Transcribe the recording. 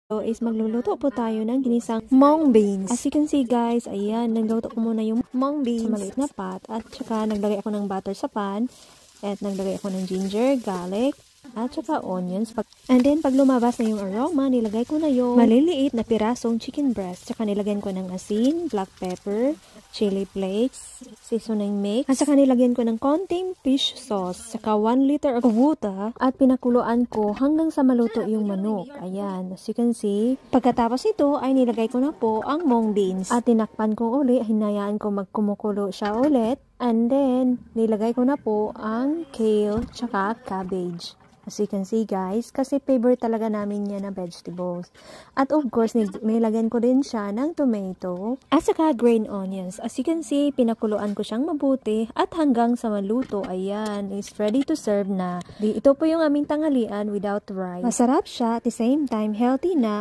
So, is magluluto po tayo ng ginisang mung beans. As you can see guys, ayan, nagluto ko muna yung mung beans sa maliit na pot. At saka naglagay ako ng butter sa pan. At naglagay ako ng ginger, garlic, at saka onions. And then, pag lumabas na yung aroma, nilagay ko na yung maliliit na pirasong chicken breast. Saka nilagyan ko ng asin, black pepper, chili flakes, seasoning mix. At saka nilagyan ko ng konting fish sauce. Saka 1 liter of water. At pinakuluan ko hanggang sa maluto yung manok. Ayan, as you can see. Pagkatapos ito, ay nilagay ko na po ang mung beans. At tinakpan ko uli, hinayaan ko magkumukulo siya ulit. And then, nilagay ko na po ang kale, tsaka cabbage. As you can see guys, kasi favorite talaga namin yan na vegetables. At of course, nilagyan ko din siya ng tomato at saka green onions. As you can see, pinakuluan ko siyang mabuti at hanggang sa maluto, ayan, is ready to serve na. Ito po yung aming tanghalian without rice. Masarap siya, at the same time, healthy na.